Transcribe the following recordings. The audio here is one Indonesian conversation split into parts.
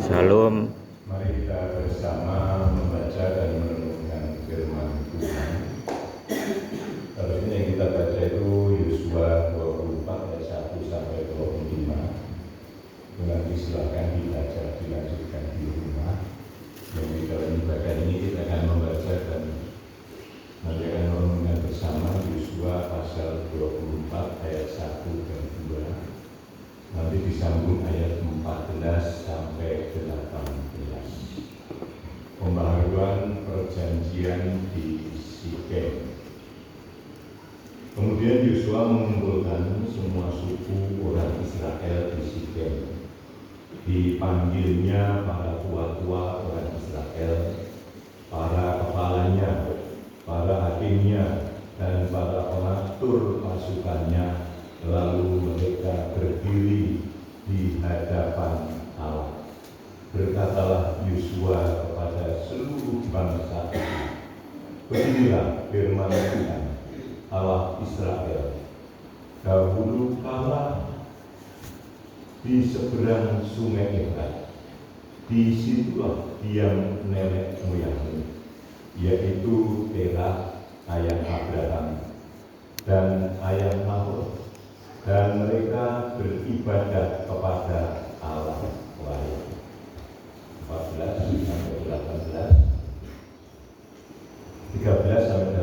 Shalom. Mari kita bersama membaca dan merenungkan firman Tuhan. Hari ini yang kita baca itu Yosua 24 ayat 1 sampai 25. Nanti silakan dibaca, dilanjutkan di rumah. Yang di dalam ibadah ini kita akan membaca dan nanti akan merenungkan bersama Yosua pasal 24 ayat 1 dan 2. Nanti disambung ayat 14 sampai 18. Pembaharuan perjanjian di Sikem. Kemudian Yosua mengumpulkan semua suku orang Israel di Sikem. Dipanggilnya para tua-tua orang Israel, para kepalanya, para hakimnya, dan para pengatur pasukannya. Lalu mereka berdiri di hadapan Allah. Berkatalah Yosua kepada seluruh bangsa itu, beginilah firman Tuhan Allah Israel. Dahulu kala di seberang sungai Efrat, disitulah diam nenek moyangmu, yaitu Terah ayah Abraham dan ayah Nahor. Dan mereka beribadah kepada Allah lain. 14 sampai 18, 13 sampai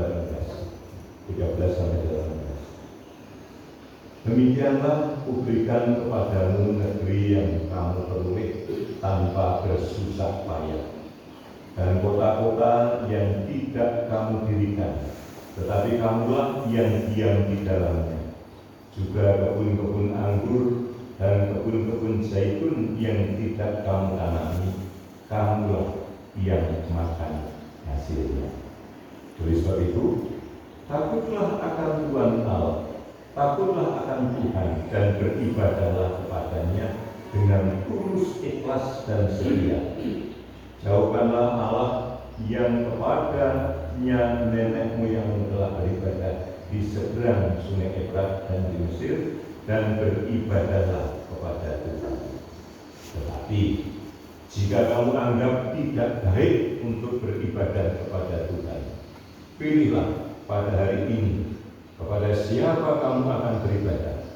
18, 13 sampai 18. Demikianlah kuberikan kepadamu negeri yang kamu peroleh tanpa bersusah payah, dan kota-kota yang tidak kamu dirikan, tetapi kamulah yang diam di dalamnya. Juga kebun-kebun anggur dan kebun-kebun zaitun yang tidak kamu tanami, kamulah yang makan hasilnya. Oleh sebab itu, takutlah akan Tuhan Allah, takutlah akan Tuhan, dan beribadahlah kepadanya dengan tulus, ikhlas, dan setia. Jauhkanlah Allah yang kepadanya nenek moyang telah beribadah di seberang sungai Efrat dan di Mesir, dan beribadahlah kepada Tuhan. Tetapi jika kamu anggap tidak baik untuk beribadah kepada Tuhan, pilihlah pada hari ini kepada siapa kamu akan beribadah.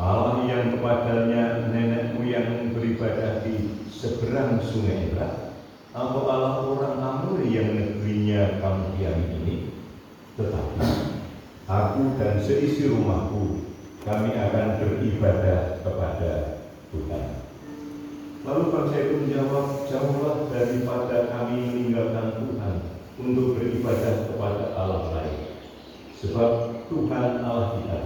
Allah yang kepadanya nenek moyang beribadah di seberang sungai Efrat, atau Allah orang Amori yang negerinya kamu diami ini. Tetapi aku dan seisi rumahku, kami akan beribadah kepada Tuhan. Lalu bangsa itu menjawab, jauhlah daripada kami meninggalkan Tuhan untuk beribadah kepada Allah lain. Sebab Tuhan Allah kita,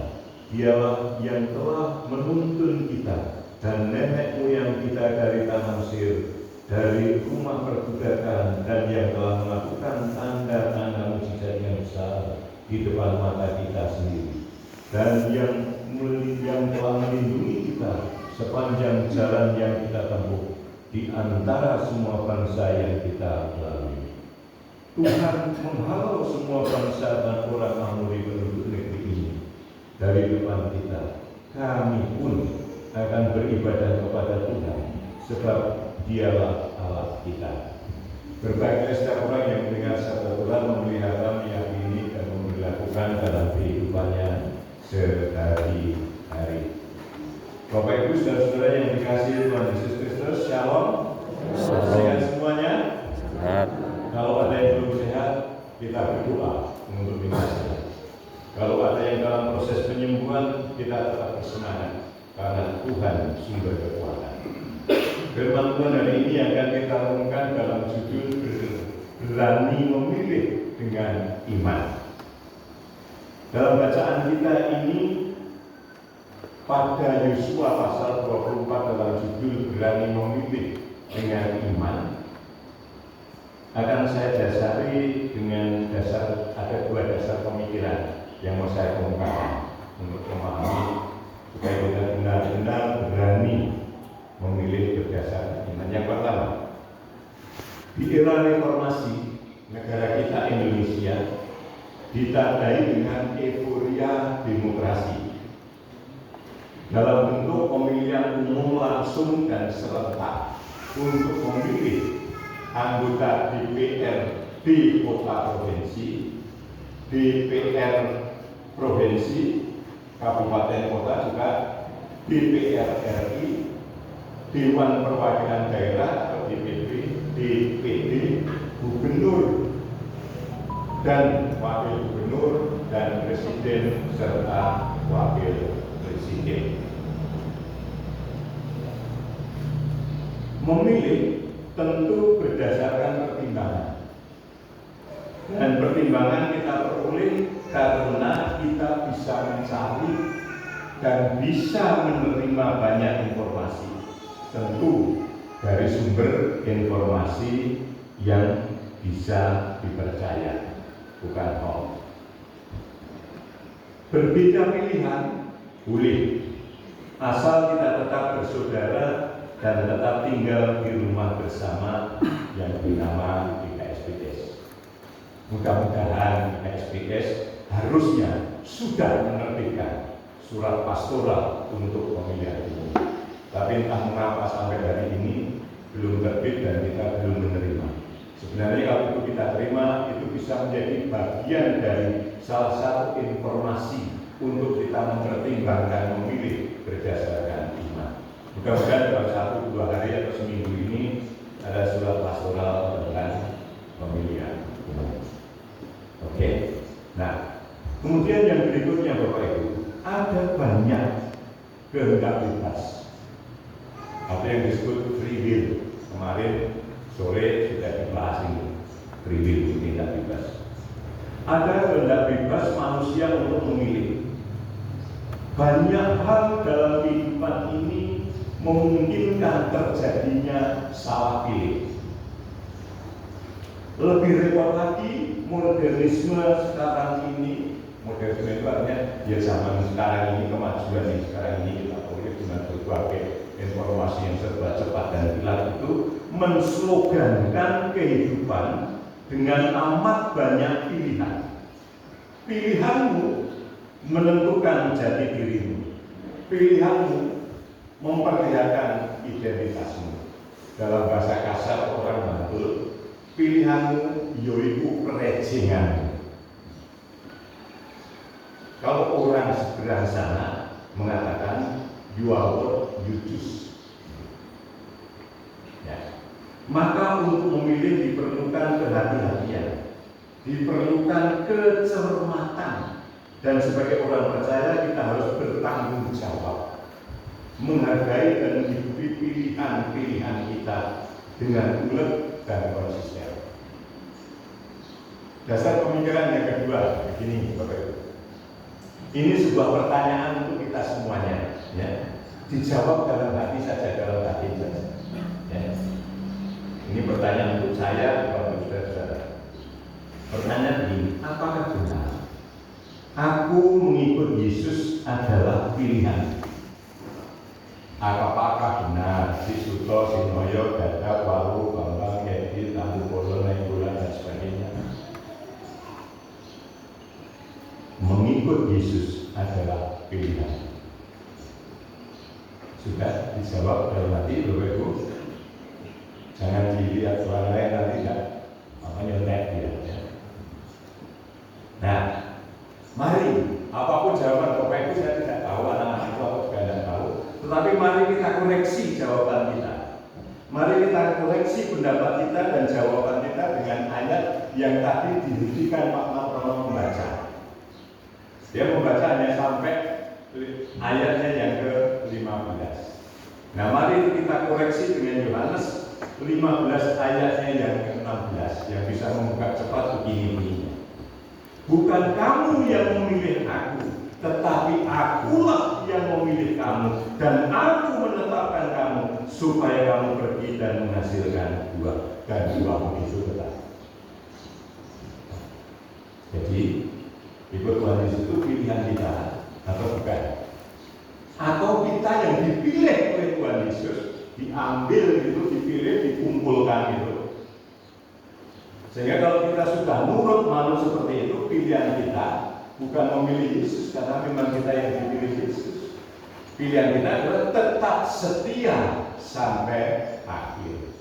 Dialah yang telah menuntun kita dan nenek moyang kita dari tanah Mesir, dari rumah perbudakan, dan yang telah melakukan tanda-tanda mujizat yang besar di depan mata kita sendiri, dan yang telah melindungi kita sepanjang jalan yang kita tempuh di antara semua bangsa yang kita lalui. Tuhan menghalau semua bangsa dan orang Amori penduduk negeri ini dari depan kita. Kami pun akan beribadah kepada Tuhan, sebab Dialah Allah kita. Berbahagia setiap orang yang mendengar sabda Tuhan, memelihara, meyakini, dan memperlakukan dalam kehidupannya sehari-hari. Bapak Ibu saudara-saudara yang dikasihi Tuhan Yesus Kristus, Shalom. Sehat semuanya. Sehat. Kalau ada yang belum sehat, kita berdoa untuk minta sehat. Kalau ada yang dalam proses penyembuhan, kita tetap bersemangat karena Tuhan sumber kekuatan. Firman Tuhan hari ini akan kita renungkan dalam judul berani memilih dengan iman. Dalam bacaan kita ini pada Yosua pasal 24 dalam judul berani memilih dengan iman, akan saya dasari dengan ada dua dasar pemikiran yang mau saya kemukakan untuk memahami supaya kita benar-benar berani memilih berdasarkan iman. Yang pertama, di era reformasi negara kita Indonesia ditandai dengan euforia demokrasi dalam bentuk pemilihan umum langsung dan serentak untuk memilih anggota DPR di kota provinsi, DPR provinsi, kabupaten kota juga, DPR RI, Dewan Perwakilan Daerah atau DPD, DPD, gubernur dan wakil gubernur dan presiden serta wakil presiden. Memilih tentu berdasarkan pertimbangan, dan pertimbangan kita peroleh karena kita bisa mencari dan bisa menerima banyak informasi, tentu dari sumber informasi yang bisa dipercaya, bukan hoax. Berbeda pilihan boleh, asal kita tetap bersaudara dan tetap tinggal di rumah bersama yang bernama IKSPS. Mudah-mudahan IKSPS harusnya sudah menerbitkan surat pastoral untuk pemilihan ini. Tapi entah mengapa sampai hari ini belum terbit dan kita belum menerima. Sebenarnya kalau itu kita terima, itu bisa menjadi bagian dari salah satu informasi untuk kita mempertimbangkan memilih berdasarkan iman. Mudah-mudahan dalam 1-2 hari atau seminggu ini ada surat pastoral tentang pemilihan umum. Oke. Nah, kemudian yang berikutnya Bapak Ibu, ada banyak kehendak bebas atau yang disebut free will. Kemarin sore sudah dibahas ini, free will, kehendak bebas. Ada kehendak bebas manusia untuk memilih. Banyak hal dalam kehidupan ini memungkinkan terjadinya salah pilih. Lebih repot lagi, modernisme sekarang ini, modernisme itu artinya ya zaman sekarang ini, kemajuan yang sekarang ini kita boleh dengan berbagai informasi yang serba cepat dan kilat itu menslogankan kehidupan dengan amat banyak pilihan. Pilihanmu menentukan jati dirimu. Pilihanmu memperlihatkan identitasmu. Dalam bahasa kasar orang Bantul, pilihanmu yoiku perejengan. Kalau orang seberang sana mengatakan you are what you choose. Ya. Maka untuk memilih diperlukan kehati-hatian, diperlukan kecermatan, dan sebagai orang percaya kita harus bertanggung jawab, menghargai dan mengikuti pilihan-pilihan kita dengan ulet dan konsisten. Dasar pemikiran yang kedua begini Bapak Ibu. Ini sebuah pertanyaan untuk kita semuanya, ya. Dijawab dalam hati saja, dalam hati saja. Ya. Ini pertanyaan untuk saya, untuk saudara-saudara. Pertanyaan begini, apakah benar aku mengikut Yesus adalah pilihan? Apakah benar si Suto, si Noyo, Dada, Walu, Bambang, Kedi, Tambu, Polo, Nainggolan, dan sebagainya? Mengikut Yesus adalah pilihan. Sudah dijawab dalam hati, Bapak Ibu. Jangan dilihat suara lain nanti tidak nyontek dia. Ya. Nah, mari, apapun jawaban Bapak Ibu saya tidak tahu, anak-anak itu aku juga tidak tahu. Tetapi mari kita koreksi jawaban kita. Mari kita koreksi pendapat kita dan jawaban kita dengan ayat yang tadi dihentikan Pak Martono membaca. Dia membaca hanya sampai ayatnya yang ke-15. Nah, mari kita koreksi dengan Yohanes 15 ayatnya yang ke-16 yang bisa membuka cepat begini-begini. Bukan kamu yang memilih aku, tetapi akulah yang memilih kamu, dan aku menetapkan kamu supaya kamu pergi dan menghasilkan buah, dan buahmu itu tetap. Jadi ikut Tuhan Yesus itu pilihan kita atau bukan? Atau kita yang dipilih oleh Tuhan Yesus, diambil itu, dipilih, dikumpulkan itu. Sehingga kalau kita sudah nurut malu seperti itu, pilihan kita bukan memilih Yesus karena memang kita yang dipilih Yesus. Pilihan kita adalah tetap setia sampai akhir.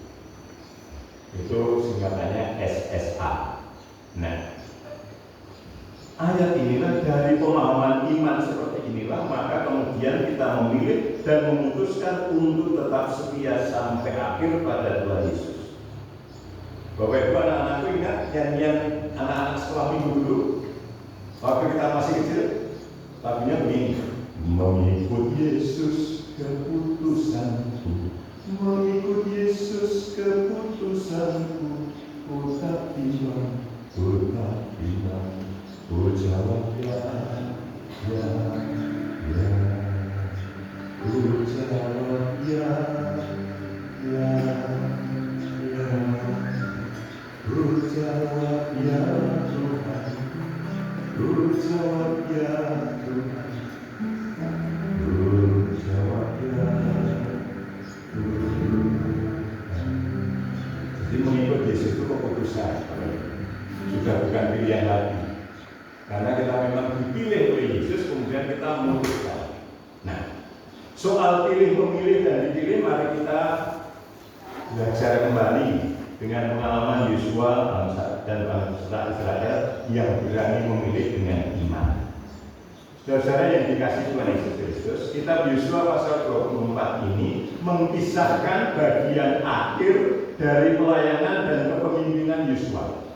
Itu singkatannya SSA. Nah, ayat inilah dari pemahaman iman seperti inilah, maka kemudian kita memilih dan memutuskan untuk tetap setia sampai akhir pada Tuhan Yesus. Bapak Ibu, anak-anakku ingat nyanyian anak-anak sekolah minggu dulu waktu kita masih kecil, lagunya begini: mengikut Yesus keputusanku, mengikut Yesus keputusanku, ku tak bimbang, ku tak bimbang, ku jawab ya, ya, ya, ku jawab ya, ya, ya, ku jawab ya Tuhan, ku jawab ya Tuhan, ku jawab ya Tuhan. Jadi mengikut Yesus itu keputusan, sudah bukan pilihan lagi. Karena kita memang dipilih oleh Yesus, kemudian kita memutuskan. Nah, soal pilih, memilih, dan dipilih, mari kita belajar kembali dengan pengalaman Yosua dan bangsa Israel yang berani memilih dengan iman. Saudara yang dikasihi Tuhan Yesus Kristus, kitab Yosua pasal 24 ini mengisahkan bagian akhir dari pelayanan dan kepemimpinan Yosua.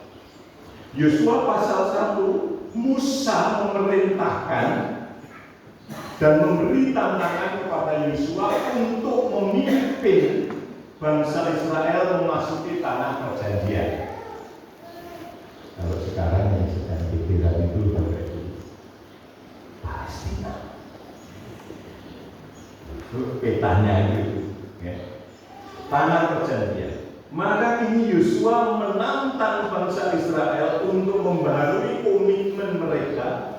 Yosua pasal 1, Musa memerintahkan dan memberi tantangan kepada Yosua untuk memimpin bangsa Israel memasuki tanah perjanjian. Kalau sekarang yang sedang pikiran itu berarti Palestina. Itu petanya itu, ya. Tanah perjanjian. Maka ini Yosua menantang bangsa Israel untuk membaharui komitmen mereka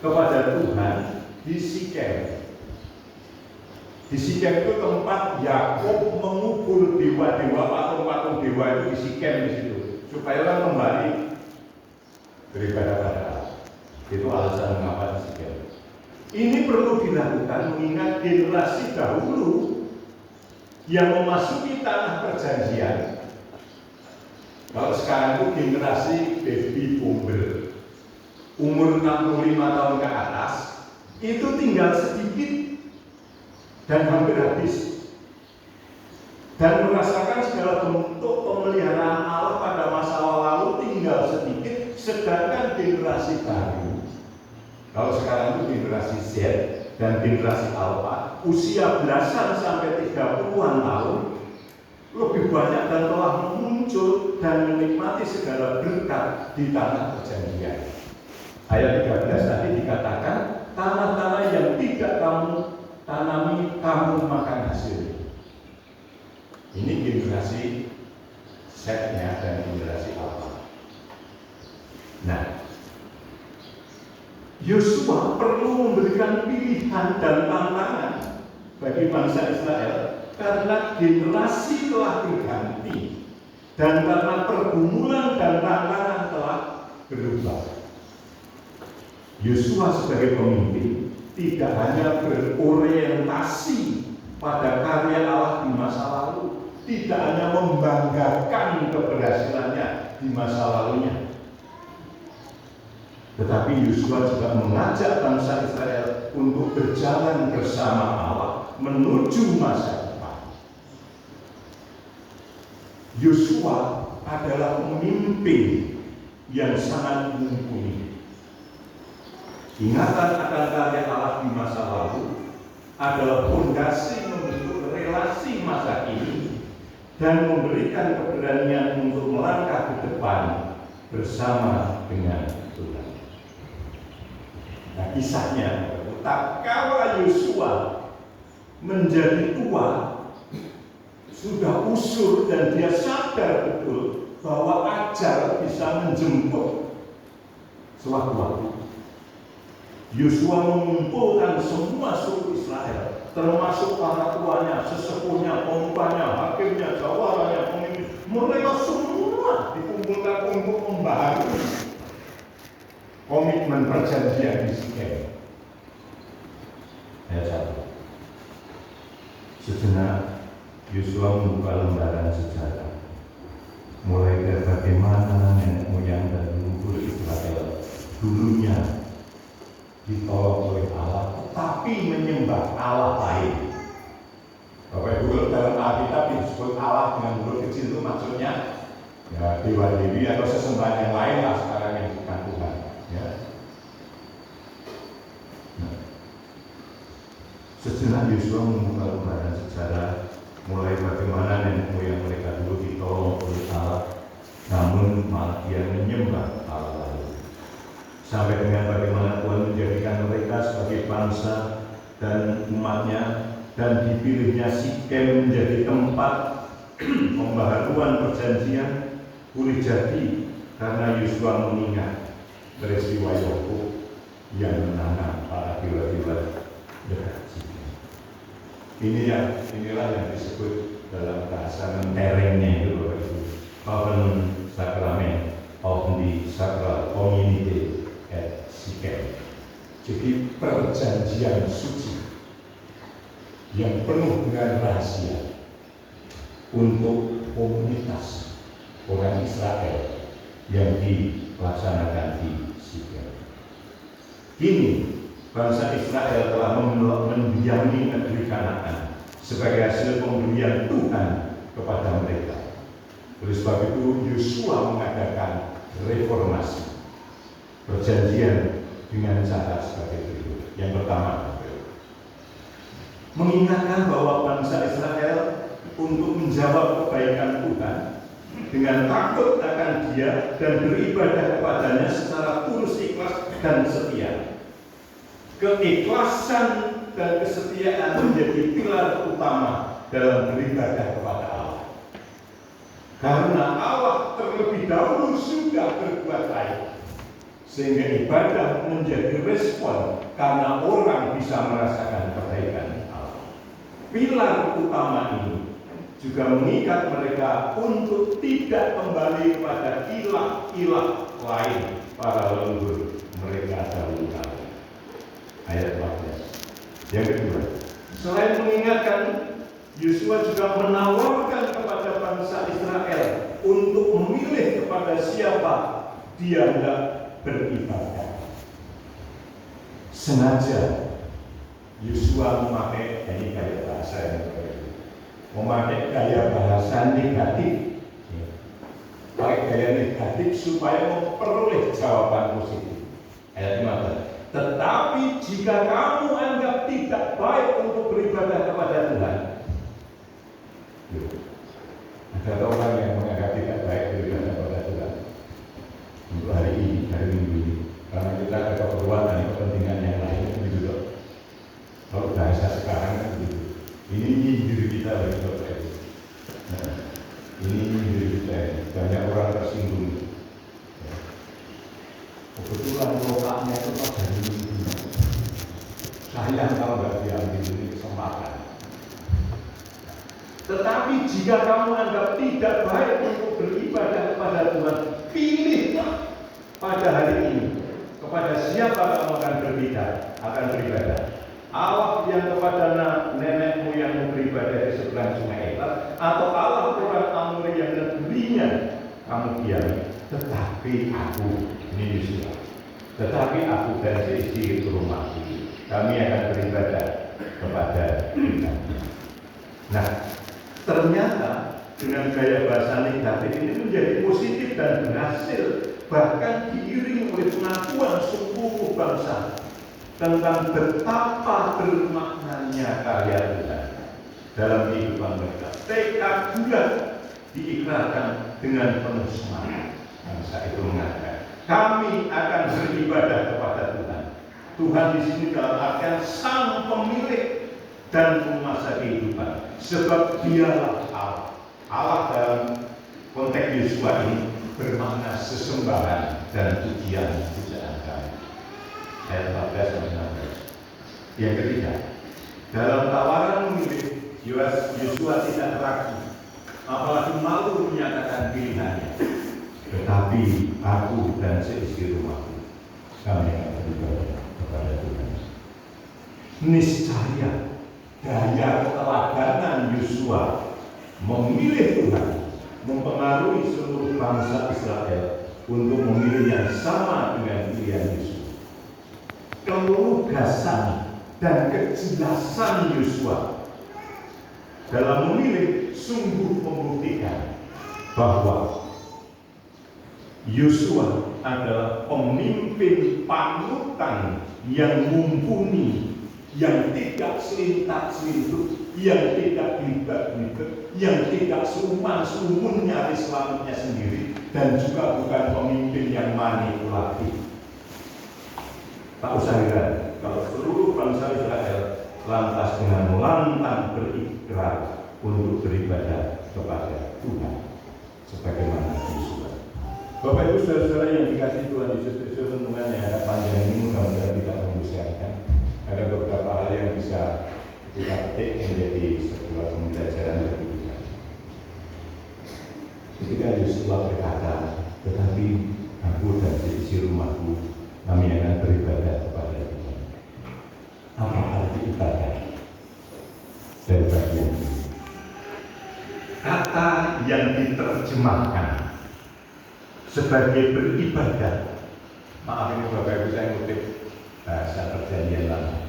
kepada Tuhan di Sikem. Di Sikem itu tempat Yakub mengubur dewa-dewa, patung-patung dewa itu di Sikem di situ, supaya orang kembali beribadah pada Allah. Itu alasan mengapa di Sikem. Ini perlu dilakukan mengingat generasi dahulu yang memasuki tanah perjanjian. Kalau sekarang itu generasi baby boomer, umur 65 tahun ke atas, itu tinggal sedikit dan hampir habis, dan merasakan segala bentuk pemeliharaan Allah pada masa lalu tinggal sedikit. Sedangkan generasi baru, kalau sekarang itu generasi Z dan generasi Alpha, usia belasan sampai 30-an tahun, lebih banyak dan telah muncul dan menikmati segala berkat di tanah perjanjian. Ayat 13 tadi dikatakan, tanah-tanah yang tidak kamu tanami, kamu makan hasilnya. Ini generasi Z-nya dan generasi Alpha. Nah, Yosua perlu memberikan pilihan dan tantangan bagi bangsa Israel karena generasi telah berganti dan karena pergumulan dan tantangan telah berubah. Yosua sebagai pemimpin tidak hanya berorientasi pada karya Allah di masa lalu, tidak hanya membanggakan keberhasilannya di masa lalunya, tetapi Yosua juga mengajak bangsa Israel untuk berjalan bersama Allah menuju masa depan. Yosua adalah pemimpin yang sangat mumpuni. Ingatan akan karya Allah di masa lalu adalah fondasi membentuk relasi masa kini dan memberikan keberanian untuk melangkah ke depan bersama dengan Tuhan. Nah, kisahnya, tatkala Yosua menjadi tua, sudah usur dan dia sadar betul bahwa ajal bisa menjemput suatu waktu. Yosua mengumpulkan semua suku Israel, termasuk para tuanya, sesepuhnya, pemukanya, hakimnya, jawaranya, pemimpin. Mereka semua dikumpulkan untuk membaharui komitmen perjanjian di Sikem. Ayat 1. Sejenak Yosua membuka lembaran sejarah, mulai dari bagaimana nenek moyang dan leluhur Israel dulunya ditolong oleh Allah, tetapi menyembah Allah lain. Bapak Ibu, dalam Alkitab disebut Allah dengan huruf kecil itu maksudnya ya dewa-dewi atau sesembahan yang lain lah sekarang yang bukan Tuhan. Ya. Nah, sejenak Yosua membuka lembaran sejarah, mulai bagaimana nenek moyang mereka dulu ditolong oleh Allah, namun malah dia menyembah Allah lain. Sampai dengan bagaimana Tuhan menjadikan mereka sebagai bangsa dan umatnya, dan dipilihnya Sikem menjadi tempat pembaharuan perjanjian boleh jadi karena Yosua mengingat peristiwa Yakub yang menanam para dewa-dewa dekat Sikem. Inilah yang disebut dalam bahasa menterengnya itu Bapak Ibu, Covenant Sacrament of the Sacral Community at Sikem. Jadi perjanjian suci yang penuh dengan rahasia untuk komunitas orang Israel yang dilaksanakan di Sikem. Kini bangsa Israel telah mendiami negeri Kanaan sebagai hasil pemberian Tuhan kepada mereka. Oleh sebab itu Yosua mengadakan reformasi perjanjian dengan cara sebagai berikut. Yang pertama, mengingatkan bahwa bangsa Israel untuk menjawab kebaikan Tuhan dengan takut akan Dia dan beribadah kepadanya secara tulus, ikhlas dan setia. Keikhlasan dan kesetiaan menjadi pilar utama dalam beribadah kepada Allah. Karena Allah terlebih dahulu sudah berbuat baik, sehingga ibadah menjadi respon karena orang bisa merasakan kebaikan Allah. Pilar utama ini juga mengikat mereka untuk tidak kembali kepada ilah-ilah lain para leluhur mereka dahulu kala. Ayat 14. Yang kedua, selain mengingatkan, Yosua juga menawarkan kepada bangsa Israel untuk memilih kepada siapa dia hendak beribadah. Sengaja Yosua memakai gaya bahasa yang berbeda, memakai gaya bahasa negatif, pakai gaya negatif supaya memperoleh jawaban positif. Ayat 15. Tetapi jika kamu anggap tidak baik untuk beribadah kepada Tuhan, ada orang yang menganggap tidak baik beribadah kepada Tuhan untuk hari ini, hari minggu ini, karena kita ada keperluan dan kepentingan yang lain, begitu loh. Kalau bahasa sekarang kan begitu. Ini nyindir kita bagi Bapak Ibu. Nah, ini nyindir kita. Banyak orang tersinggung. Kebetulan lokaknya itu pada dulu. Sayang kalau nggak diambil ini kesempatan. Tetapi jika kamu anggap tidak baik untuk beribadah kepada Tuhan, pilihlah pada hari ini kepada siapa kamu akan beribadah. Allah yang kepada nenek moyangmu beribadah di seberang sungai Efrat, atau Allah orang Amori yang negerinya kamu diami. Tetapi aku, ini Yosua, tetapi aku dan seisi rumahku, kami akan beribadah kepada Tuhan. Nah, ternyata dengan gaya bahasa negatif ini menjadi positif dan berhasil, bahkan diiringi oleh pengakuan seluruh bangsa tentang betapa bermaknanya karya Tuhan dalam kehidupan mereka. Tekad bulat diikrarkan dengan penuh semangat. Bangsa itu mengatakan, kami akan beribadah kepada Tuhan. Tuhan di sini dalam artian sang pemilik dan penguasa kehidupan, sebab Dialah Allah. Allah dalam konteks Yosua ini bermakna sesembahan dan pujian kami. Ayat 14 sampai 16. Yang ketiga, dalam tawaran memilih, Yosua tidak ragu, apalagi malu menyatakan pilihannya. Tetapi aku dan seisi rumahku, kami akan beribadah kepada Tuhan. Niscaya daya keteladanan Yosua memilih Tuhan mempengaruhi seluruh bangsa Israel untuk memilih yang sama dengan pilihan Yesus. Kelugasan dan kejelasan Yosua dalam memilih sungguh membuktikan bahwa Yosua adalah pemimpin panutan yang mumpuni, yang tidak selintak-selintut, yang tidak glibat-glibet, yang tidak suman-sumun nyari selamatnya sendiri, dan juga bukan pemimpin yang manipulatif. Tak usah heran kalau seluruh bangsa Israel lantas dengan lantang berikrar untuk beribadah kepada Tuhan sebagaimana Yosua. Bapak Ibu saudara-saudara yang dikasihi Tuhan Yesus Kristus, renungan yang agak panjang ini mudah-mudahan tidak membusyakan. Ada beberapa hal yang bisa kita petik menjadi sebuah pembelajaran bagi kita. Ketika Yosua berkata, tetapi aku dan seisi rumahku, kami akan beribadah kepada Tuhan. Apa arti ibadah? Dari bagian ini, kata yang diterjemahkan sebagai beribadah, maaf ini Bapak Ibu saya ngutip bahasa perjanjian lama.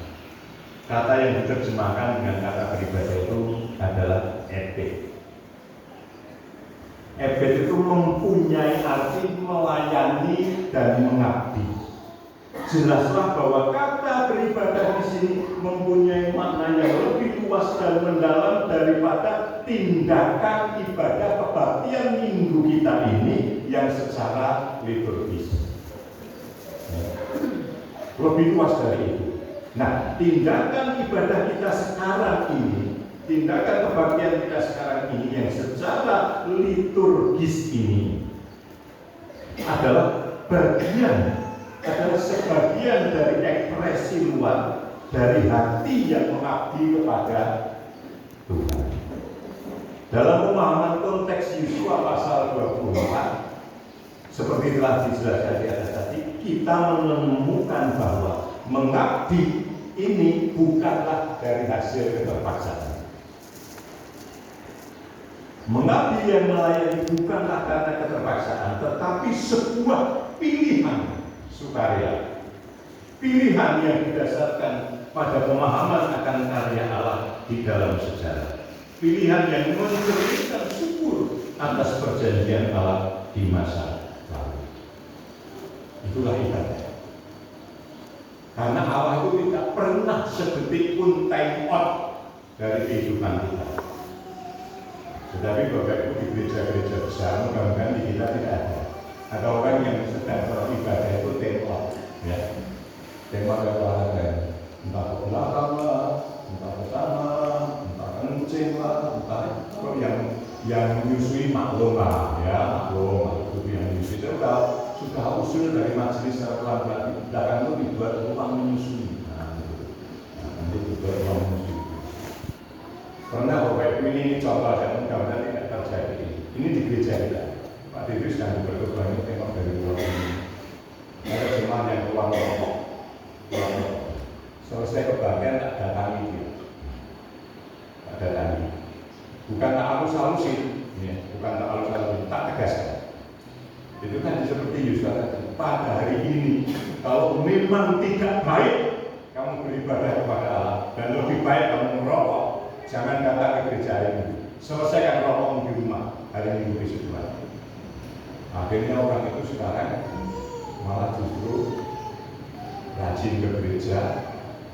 Kata yang diterjemahkan dengan kata beribadah itu adalah ebed. Ebed itu mempunyai arti melayani dan mengabdi. Jelaslah bahwa kata beribadah di sini mempunyai makna yang lebih luas dan mendalam daripada tindakan ibadah kebaktian minggu kita ini yang secara liturgis. Lebih luas dari itu. Nah, tindakan ibadah kita sekarang ini, tindakan kebaktian kita sekarang ini yang secara liturgis ini adalah sebagian dari ekspresi luar dari hati yang mengabdi kepada Tuhan. Dalam pemahaman konteks Yosua pasal 24, seperti telah dijelaskan di atas tadi, kita menemukan bahwa mengabdi ini bukanlah dari hasil keterpaksaan. Mengabdi yang melayani bukanlah karena keterpaksaan, tetapi sebuah pilihan sukarela. Pilihan yang didasarkan pada pemahaman akan karya Allah di dalam sejarah. Pilihan yang mencerminkan syukur atas perjanjian Allah di masa lalu. Itulah ibadah. Karena Allah itu tidak pernah sedetik pun time out dari kehidupan kita. Tetapi Bapak Ibu di gereja-gereja besar, mudah-mudahan di kita tidak ada. Ada orang yang sedang beribadah itu time out, ya. Time out olahraga, entah ke belakang lah, entah ke sana, entah kencing lah, entah yang menyusui maklum lah, ya maklum itu yang menyusui itu sudah usul dari majelis secara pelan-pelan. Belakang itu dibuat ruang menyusui. Nanti dibuat ruang menyusui. Pernah Bapak Ibu ini contoh dan mudah-mudahan tidak terjadi. Ini di gereja kita. Pak Dewi sedang berkorban ini tengok dari luar ini. Ada jemaah yang keluar rokok. Selesai kebaktian tak datangi dia. Tak datangi. Bukan tak halus-halusin, ya. Bukan tak halus-halusin, tak tegaskan. Itu kan seperti Yosua tadi. Pada hari ini, kalau memang tidak baik kamu beribadah kepada Allah dan lebih baik kamu merokok, jangan datang ke gereja ini. Selesaikan rokokmu di rumah hari Minggu besok. Akhirnya orang itu sekarang malah justru rajin ke gereja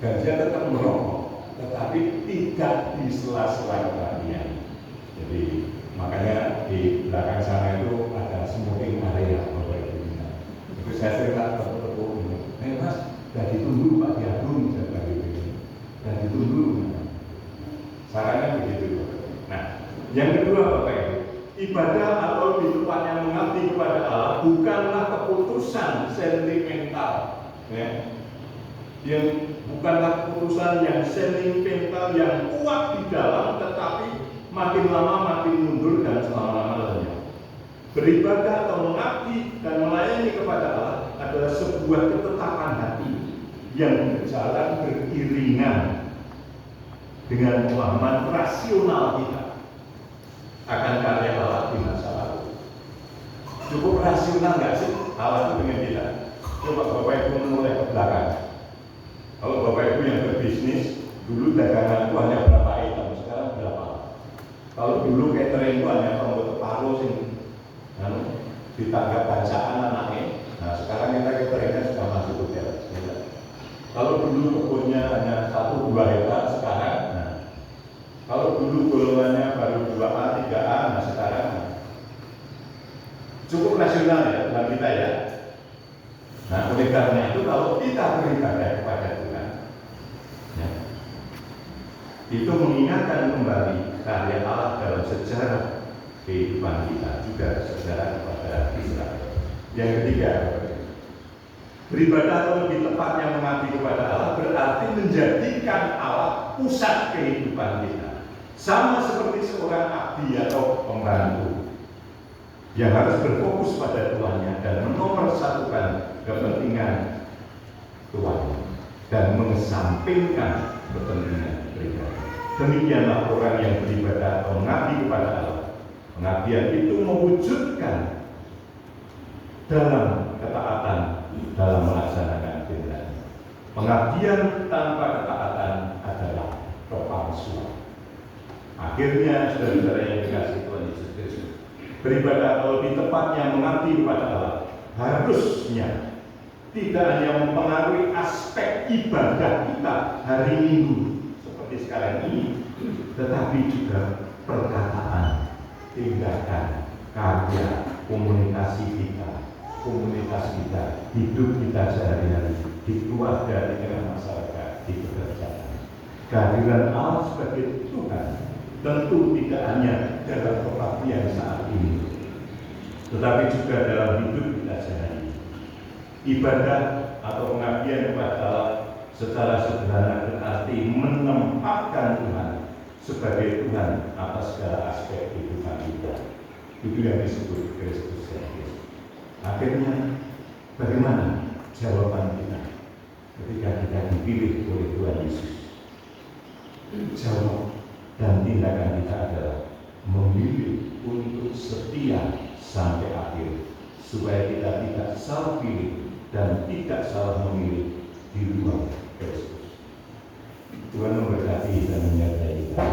dan dia tetap merokok, tetapi tidak di sela-sela kebaktian. Jadi makanya di belakang sana itu ada smoking area. Itu saya sering tepuk-tepuk ini. Mas, sudah ditunggu Pak Diagung dan ini. Sudah ditunggu. Sarannya begitu. Nah, yang kedua Bapak Ibu, ibadah atau lebih tepatnya mengabdi kepada Allah bukanlah keputusan sentimental, ya. Yang bukanlah keputusan yang sentimental yang kuat di dalam, tetapi makin lama makin mundur dan selama-lamanya. Beribadah atau mengabdi dan melayani kepada Allah adalah sebuah ketetapan hati yang berjalan beriringan dengan pemahaman rasional kita. akan karya Allah di masa lalu. Cukup rasional nggak sih Allah itu dengan kita? Coba Bapak Ibu mulai ke belakang. Kalau Bapak Ibu yang berbisnis, dulu dagangan itu hanya berapa item, sekarang berapa? Kalau dulu catering itu hanya pembuat paru sing ditangkap bacaan anaknya. Nah sekarang kita cateringnya sudah masuk hotel. Kalau dulu kebunnya hanya 1-2 hektar, sekarang kalau dulu golongannya baru 2A, 3A, nah sekarang cukup nasional ya Tuhan kita ya. Nah oleh karena itu kalau kita beribadah kepada Tuhan ya, itu mengingatkan kembali karya Allah dalam sejarah kehidupan kita, juga sejarah kepada Israel. Yang ketiga, beribadah atau lebih tepatnya mengabdi kepada Allah berarti menjadikan Allah pusat kehidupan kita. Sama seperti seorang abdi atau pembantu yang harus berfokus pada tuannya dan menomorsatukan kepentingan tuannya dan mengesampingkan kepentingan pribadi. Demikianlah orang yang beribadah atau mengabdi kepada Allah. Pengabdian itu mewujudkan dalam ketaatan dalam melaksanakan perintah. Pengabdian tanpa ketaatan adalah kepalsuan. Akhirnya, saudara-saudara yang dikasihi Tuhan Yesus Kristus, beribadah atau lebih tepatnya mengabdi kepada Allah harusnya tidak hanya mempengaruhi aspek ibadah kita hari Minggu seperti sekarang ini, tetapi juga perkataan, tindakan, karya, komunikasi kita, hidup kita sehari-hari, di keluarga, di tengah masyarakat, di pekerjaan. Kehadiran Allah sebagai Tuhan tentu tidak hanya dalam kebaktian saat ini, tetapi juga dalam hidup kita sehari. Ibadah atau pengabdian kepada Allah secara sederhana berarti menempatkan Tuhan sebagai Tuhan atas segala aspek kehidupan kita. Itu yang disebut Kristus. Akhirnya, bagaimana jawaban kita ketika kita dipilih oleh Tuhan Yesus? Jawab dan tindakan kita adalah memilih untuk setia sampai akhir, supaya kita tidak salah pilih dan tidak salah memilih di luar Kristus. Tuhan memberkati dan menyertai kita.